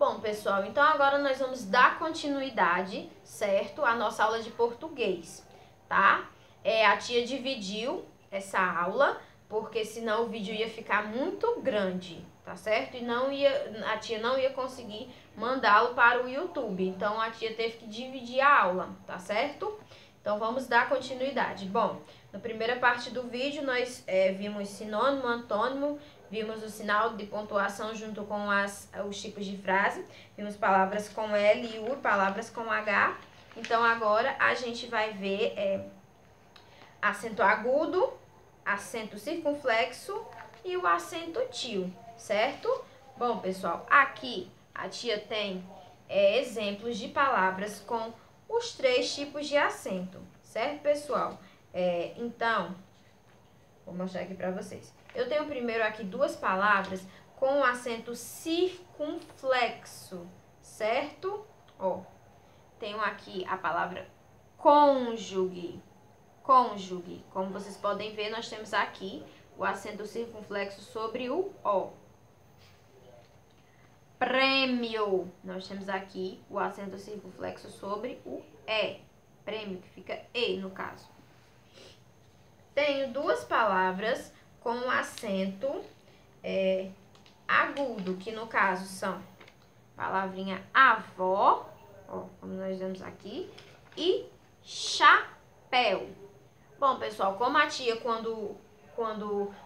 Bom, pessoal, então agora nós vamos dar continuidade, certo? À nossa aula de português, tá? A tia dividiu essa aula, porque senão o vídeo ia ficar muito grande, tá certo? E a tia não ia conseguir mandá-lo para o YouTube. Então, a tia teve que dividir a aula, tá certo? Então, vamos dar continuidade. Bom, na primeira parte do vídeo, nós vimos sinônimo, antônimo, vimos o sinal de pontuação junto com os tipos de frase, vimos palavras com L e U, palavras com H. Então, agora a gente vai ver acento agudo, acento circunflexo e o acento tio, certo? Bom, pessoal, aqui a tia tem exemplos de palavras com os 3 tipos de acento, certo, pessoal? Então, vou mostrar aqui para vocês. Eu tenho primeiro aqui 2 palavras com o acento circunflexo, certo? Ó, tenho aqui a palavra cônjuge. Cônjuge. Como vocês podem ver, nós temos aqui o acento circunflexo sobre o O. Prêmio. Nós temos aqui o acento circunflexo sobre o E. Prêmio, que fica E no caso. Tenho 2 palavras com acento agudo, que no caso são palavrinha avó, ó, como nós vemos aqui, e chapéu. Bom, pessoal, como a tia, quando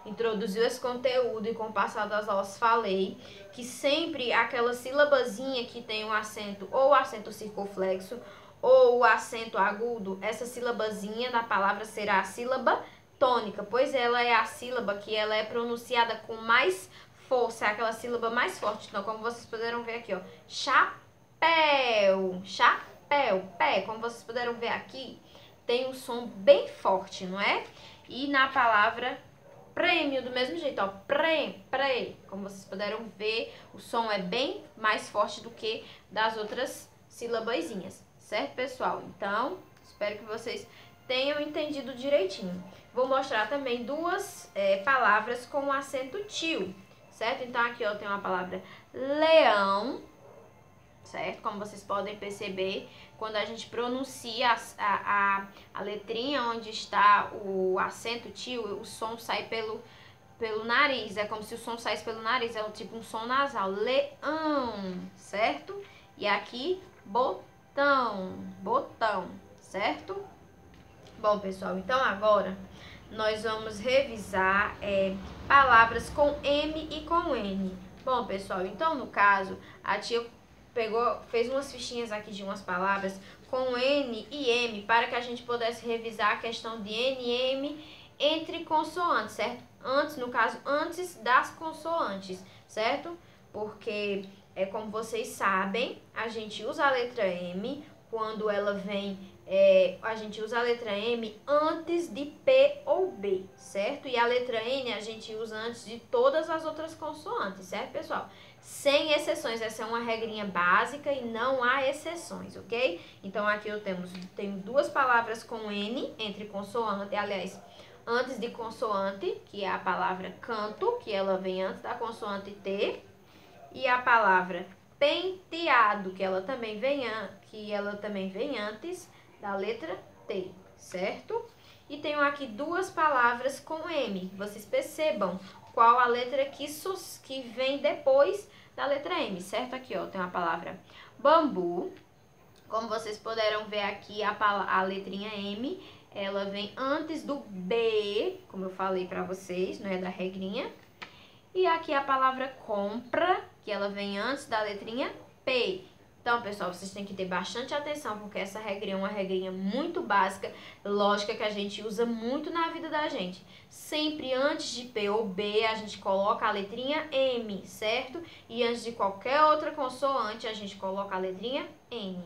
introduziu esse conteúdo e com o passar das aulas falei que sempre aquela sílabazinha que tem um acento, ou o acento circunflexo, ou o acento agudo, essa sílabazinha da palavra será a sílaba tônica, pois ela é a sílaba que ela é pronunciada com mais força, é aquela sílaba mais forte. Então, como vocês puderam ver aqui, ó, chapéu, chapéu, pé, como vocês puderam ver aqui, tem um som bem forte, não é? E na palavra prêmio, do mesmo jeito, ó, como vocês puderam ver, o som é bem mais forte do que das outras sílabazinhas, certo, pessoal? Então, espero que vocês tenham entendido direitinho. Vou mostrar também 2 palavras com acento tio, certo? Então, aqui eu tenho a palavra leão, certo? Como vocês podem perceber, quando a gente pronuncia a letrinha onde está o acento tio, o som sai pelo nariz. É como se o som saísse pelo nariz, é tipo um som nasal. Leão, certo? E aqui, botão, botão, certo? Bom, pessoal, então agora nós vamos revisar palavras com M e com N. Bom, pessoal, então no caso, a tia fez umas fichinhas aqui de umas palavras com N e M para que a gente pudesse revisar a questão de N e M entre consoantes, certo? No caso, antes das consoantes, certo? Porque, como vocês sabem, a gente usa a letra M quando ela vem... a gente usa a letra M antes de P ou B, certo? E a letra N a gente usa antes de todas as outras consoantes, certo, pessoal? Sem exceções, essa é uma regrinha básica e não há exceções, ok? Então, aqui eu tenho 2 palavras com N entre consoante, aliás, antes de consoante, que é a palavra canto, que ela vem antes da consoante T, e a palavra penteado, que ela também vem antes da letra T, certo? E tenho aqui 2 palavras com M. Vocês percebam qual a letra que vem depois da letra M, certo? Aqui, ó, tem a palavra bambu. Como vocês puderam ver aqui, a letrinha M, ela vem antes do B, como eu falei pra vocês, não é da regrinha. E aqui a palavra compra, que ela vem antes da letrinha P. Então, pessoal, vocês têm que ter bastante atenção, porque essa regrinha é uma regrinha muito básica, lógica, que a gente usa muito na vida da gente. Sempre antes de P ou B, a gente coloca a letrinha M, certo? E antes de qualquer outra consoante, a gente coloca a letrinha N.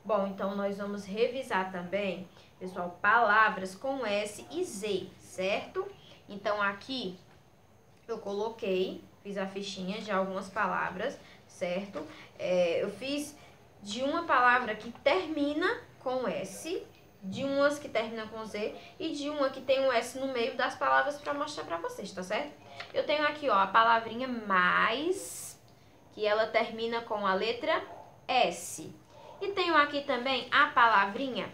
Bom, então nós vamos revisar também, pessoal, palavras com S e Z, certo? Então, aqui eu fiz a fichinha de algumas palavras, certo? Eu fiz de uma palavra que termina com S, de umas que terminam com Z e de uma que tem um S no meio das palavras para mostrar para vocês, tá certo? Eu tenho aqui, ó, a palavrinha mais, que ela termina com a letra S. E tenho aqui também a palavrinha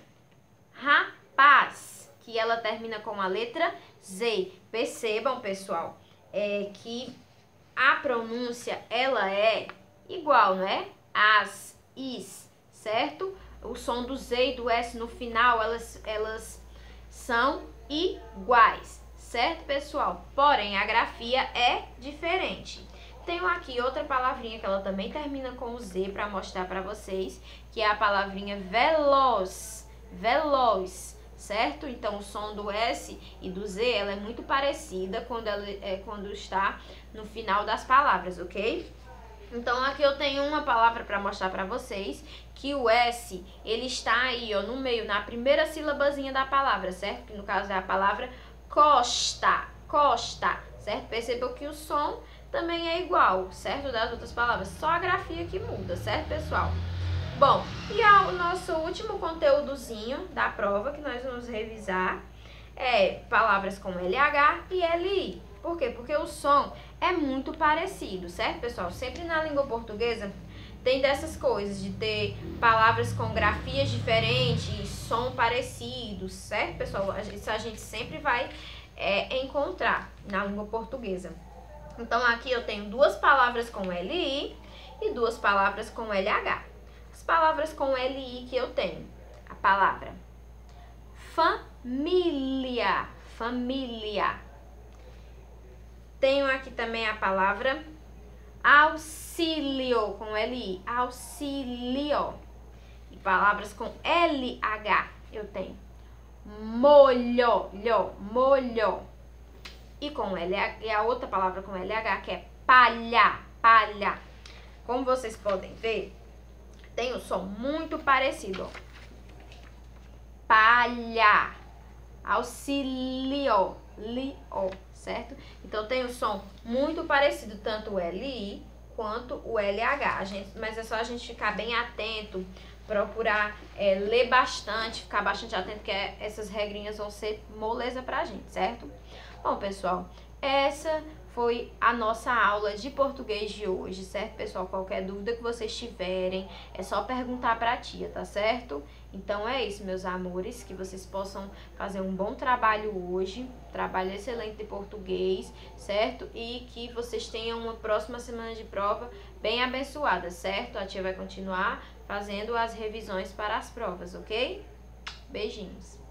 rapaz, que ela termina com a letra Z. Percebam, pessoal, que a pronúncia, ela é igual, não é? As, is, certo? O som do Z e do S no final, elas são iguais, certo, pessoal? Porém, a grafia é diferente. Tenho aqui outra palavrinha que ela também termina com o Z para mostrar para vocês, que é a palavrinha veloz, veloz, certo? Então, o som do S e do Z, ela é muito parecida quando está no final das palavras, ok? Então, aqui eu tenho uma palavra para mostrar para vocês, que o S, ele está aí, ó, no meio, na primeira sílabazinha da palavra, certo? Que no caso é a palavra costa, costa, certo? Percebeu que o som também é igual, certo? Das outras palavras, só a grafia que muda, certo, pessoal? Bom, e o nosso último conteúdozinho da prova que nós vamos revisar é palavras com LH e LI. Por quê? Porque o som é muito parecido, certo, pessoal? Sempre na língua portuguesa tem dessas coisas, de ter palavras com grafias diferentes, som parecido, certo, pessoal? Isso a gente sempre vai encontrar na língua portuguesa. Então, aqui eu tenho duas palavras com LI e duas palavras com LH. As palavras com LI que eu tenho, a palavra família, família. Tenho aqui também a palavra auxílio, com LI, auxílio. E palavras com LH, eu tenho molho, molho. E com LH, e a outra palavra com LH, que é palha, palha. Como vocês podem ver, tem um som muito parecido, ó. Palha, auxílio, li, certo? Então, tem um som muito parecido, tanto o LI quanto o LH. Mas é só a gente ficar bem atento, procurar ler bastante, ficar bastante atento, que essas regrinhas vão ser moleza pra gente, certo? Bom, pessoal, essa foi a nossa aula de português de hoje, certo, pessoal? Qualquer dúvida que vocês tiverem, é só perguntar pra tia, tá certo? Então é isso, meus amores, que vocês possam fazer um bom trabalho hoje, trabalho excelente de português, certo? E que vocês tenham uma próxima semana de prova bem abençoada, certo? A tia vai continuar fazendo as revisões para as provas, ok? Beijinhos!